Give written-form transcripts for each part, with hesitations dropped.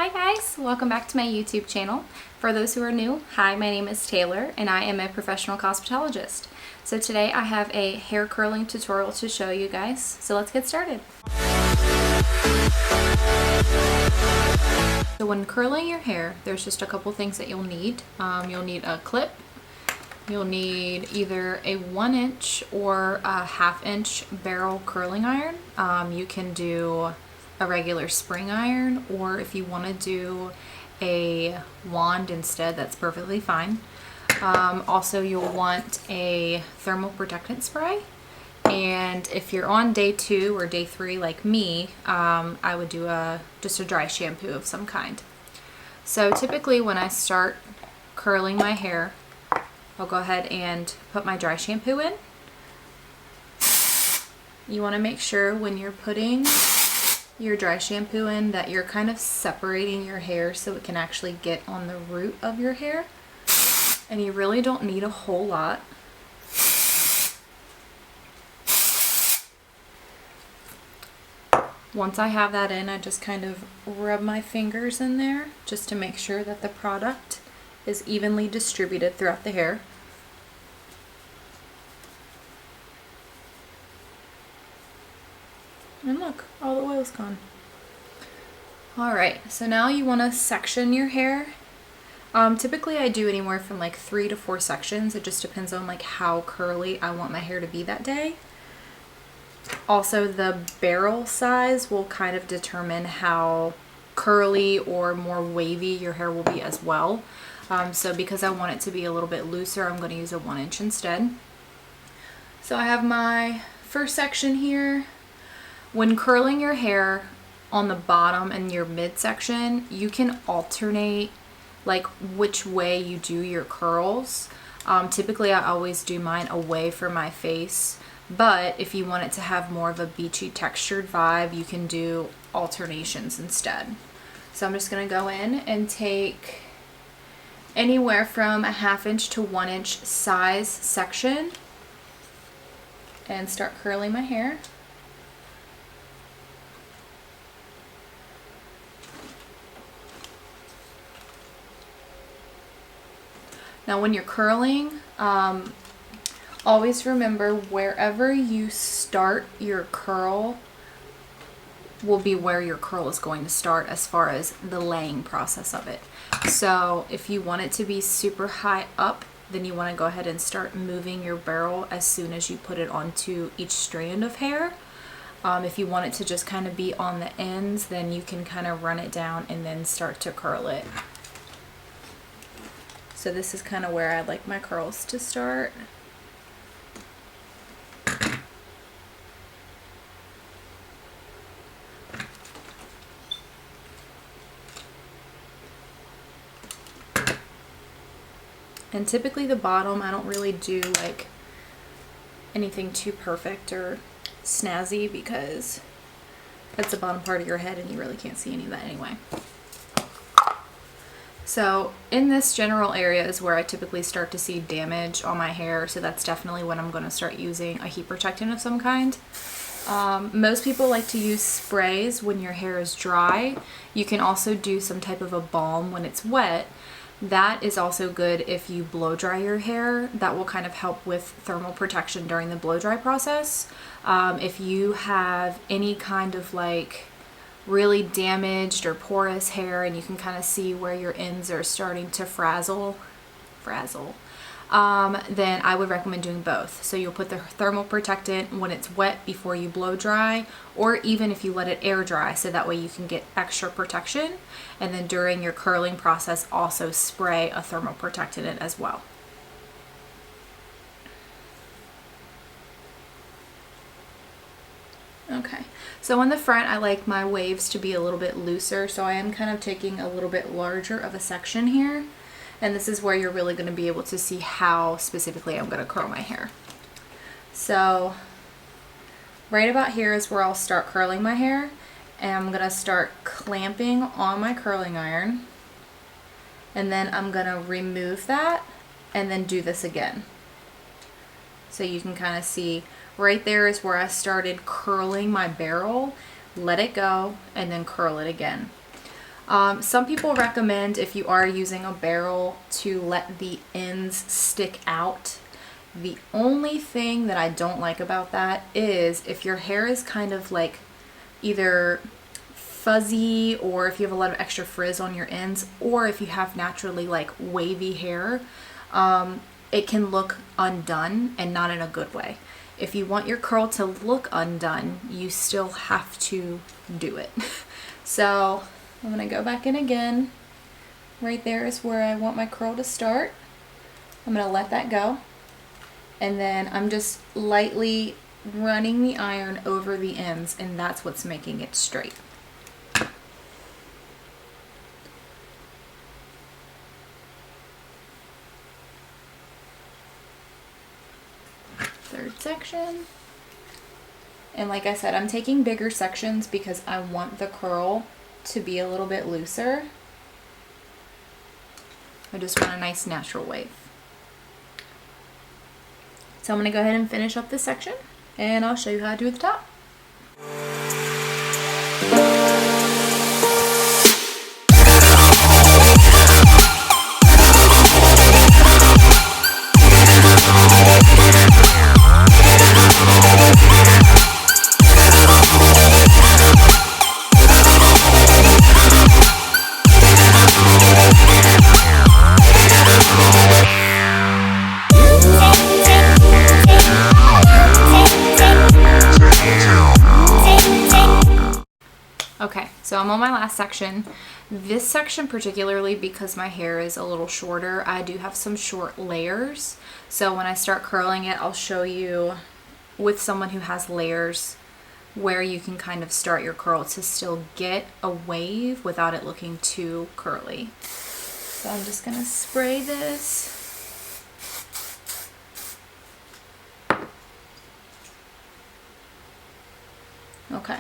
Hi guys, welcome back to my YouTube channel. For those who are new, hi, my name is Taylor and I am a professional cosmetologist. So today I have a hair curling tutorial to show you guys, so let's get started. So when curling your hair, there's just a couple things that you'll need. You'll need a clip, you'll need either a 1-inch or a 1/2-inch barrel curling iron. You can do a regular spring iron, or if you want to do a wand instead, that's perfectly fine. Also, you'll want a thermal protectant spray, and if you're on day 2 or day 3 like me, I would do just a dry shampoo of some kind. So typically when I start curling my hair, I'll go ahead and put my dry shampoo in. You want to make sure when you're putting your dry shampoo in that you're kind of separating your hair so it can actually get on the root of your hair, and you really don't need a whole lot. Once I have that in, I just kind of rub my fingers in there just to make sure that the product is evenly distributed throughout the hair. And look, all the oil's gone. Alright, so now you want to section your hair. Typically I do anywhere from like 3 to 4 sections. It just depends on like how curly I want my hair to be that day. Also, the barrel size will kind of determine how curly or more wavy your hair will be as well. So because I want it to be a little bit looser, I'm going to use a 1-inch instead. So I have my first section here. When curling your hair on the bottom and your midsection, you can alternate like which way you do your curls. Typically I always do mine away from my face, but if you want it to have more of a beachy textured vibe, you can do alternations instead. So I'm just going to go in and take anywhere from a 1/2-inch to 1-inch size section and start curling my hair. Now when you're curling, always remember wherever you start your curl will be where your curl is going to start as far as the laying process of it. So if you want it to be super high up, then you want to go ahead and start moving your barrel as soon as you put it onto each strand of hair. If you want it to just kind of be on the ends, then you can kind of run it down and then start to curl it. So this is kind of where I like my curls to start. And typically the bottom, I don't really do like anything too perfect or snazzy because that's the bottom part of your head and you really can't see any of that anyway. So in this general area is where I typically start to see damage on my hair, so that's definitely when I'm going to start using a heat protectant of some kind. Most people like to use sprays when your hair is dry. You can also do some type of a balm when it's wet. That is also good if you blow dry your hair. That will kind of help with thermal protection during the blow dry process. If you have any kind of like really damaged or porous hair and you can kind of see where your ends are starting to frazzle, then I would recommend doing both. So you'll put the thermal protectant when it's wet before you blow dry, or even if you let it air dry, so that way you can get extra protection. And then during your curling process, also spray a thermal protectant in as well. Okay, so in the front I like my waves to be a little bit looser, so I am kind of taking a little bit larger of a section here, and this is where you're really going to be able to see how specifically I'm going to curl my hair. So right about here is where I'll start curling my hair, and I'm going to start clamping on my curling iron, and then I'm going to remove that and then do this again. So you can kind of see right there is where I started curling my barrel, let it go, and then curl it again. Some people recommend, if you are using a barrel, to let the ends stick out. The only thing that I don't like about that is if your hair is kind of like either fuzzy, or if you have a lot of extra frizz on your ends, or if you have naturally like wavy hair, it can look undone and not in a good way. If you want your curl to look undone, you still have to do it. So I'm gonna go back in again. Right there is where I want my curl to start. I'm gonna let that go. And then I'm just lightly running the iron over the ends, and that's what's making it straight. Third section. And like I said, I'm taking bigger sections because I want the curl to be a little bit looser. I just want a nice natural wave. So I'm going to go ahead and finish up this section, and I'll show you how to do at the top. Okay, so I'm on my last section. This section particularly, because my hair is a little shorter, I do have some short layers. So when I start curling it, I'll show you with someone who has layers where you can kind of start your curl to still get a wave without it looking too curly. So I'm just gonna spray this. Okay.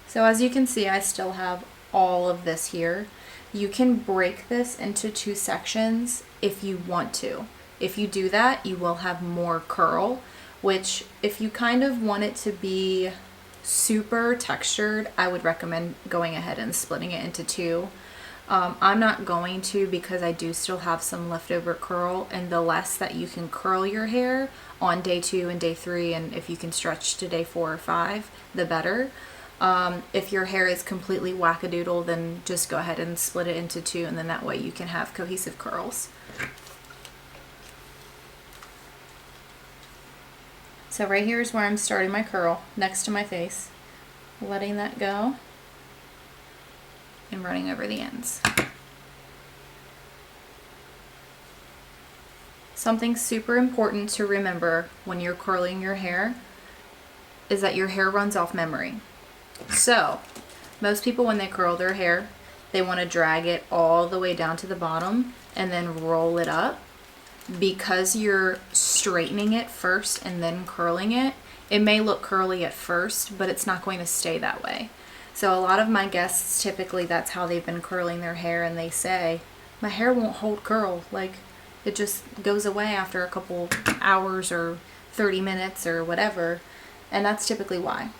So as you can see, I still have all of this here. You can break this into 2 sections if you want to. If you do that, you will have more curl, which if you kind of want it to be super textured, I would recommend going ahead and splitting it into 2. I'm not going to, because I do still have some leftover curl, and the less that you can curl your hair on day 2 and day 3, and if you can stretch to day 4 or 5, the better. If your hair is completely wackadoodle, then just go ahead and split it into 2, and then that way you can have cohesive curls. So right here is where I'm starting my curl, next to my face. Letting that go and running over the ends. Something super important to remember when you're curling your hair is that your hair runs off memory. So most people, when they curl their hair, they want to drag it all the way down to the bottom and then roll it up. Because you're straightening it first and then curling it, it may look curly at first, but it's not going to stay that way. So a lot of my guests, typically that's how they've been curling their hair, and they say, my hair won't hold curl, like it just goes away after a couple hours or 30 minutes or whatever, and that's typically why.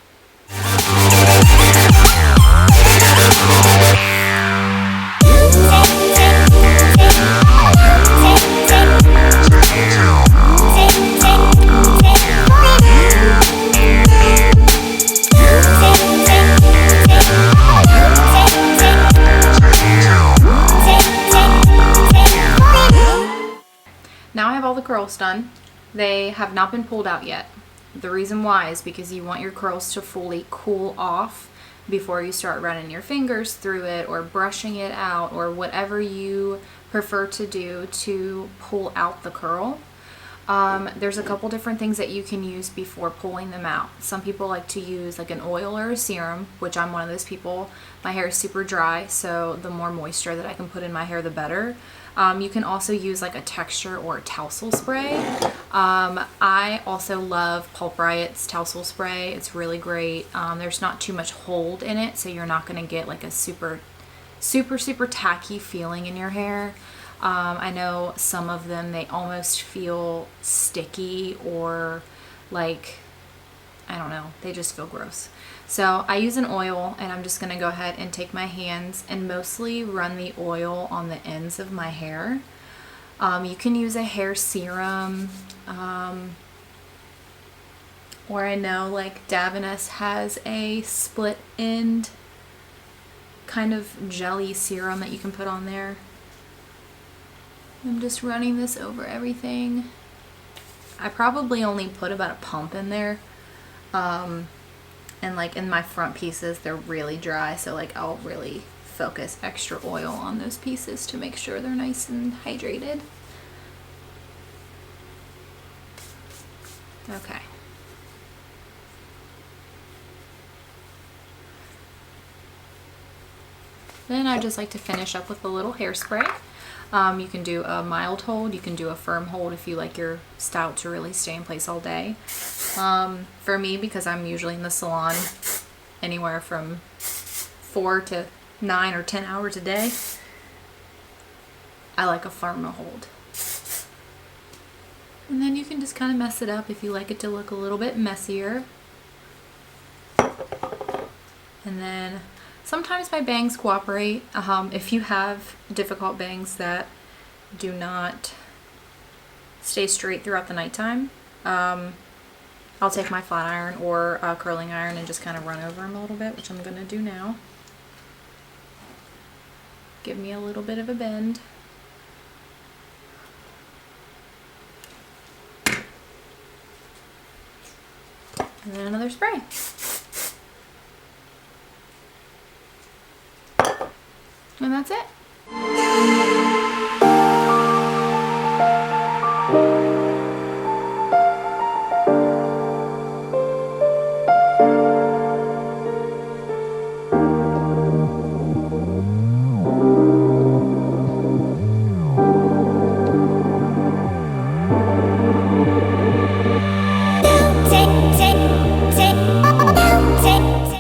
Now I have all the curls done. They have not been pulled out yet. The reason why is because you want your curls to fully cool off before you start running your fingers through it or brushing it out or whatever you prefer to do to pull out the curl. There's a couple different things that you can use before pulling them out. Some people like to use like an oil or a serum, which I'm one of those people. My hair is super dry, so the more moisture that I can put in my hair, the better. You can also use like a texture or a tousle spray. I also love Pulp Riot's tousle spray. It's really great. There's not too much hold in it, so you're not going to get like a super tacky feeling in your hair. I know some of them, they almost feel sticky or like, I don't know, they just feel gross. So I use an oil, and I'm just going to go ahead and take my hands and mostly run the oil on the ends of my hair. You can use a hair serum, or I know like Davines has a split end kind of jelly serum that you can put on there. I'm just running this over everything. I probably only put about a pump in there. And like in my front pieces, they're really dry, so like I'll really focus extra oil on those pieces to make sure they're nice and hydrated. Okay. Then I just like to finish up with a little hairspray. You can do a mild hold, you can do a firm hold if you like your style to really stay in place all day. For me, because I'm usually in the salon anywhere from 4 to 9 or 10 hours a day, I like a firmer hold. And then you can just kind of mess it up if you like it to look a little bit messier. And then sometimes my bangs cooperate. If you have difficult bangs that do not stay straight throughout the nighttime, I'll take my flat iron or a curling iron and just kind of run over them a little bit, which I'm going to do now. Give me a little bit of a bend. And then another spray. And that's it.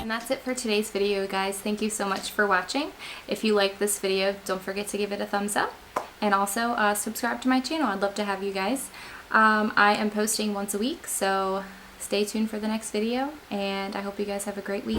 That's it for today's video, guys. Thank you so much for watching. If you like this video, don't forget to give it a thumbs up, and also subscribe to my channel. I'd love to have you guys. I am posting once a week, so stay tuned for the next video, and I hope you guys have a great week.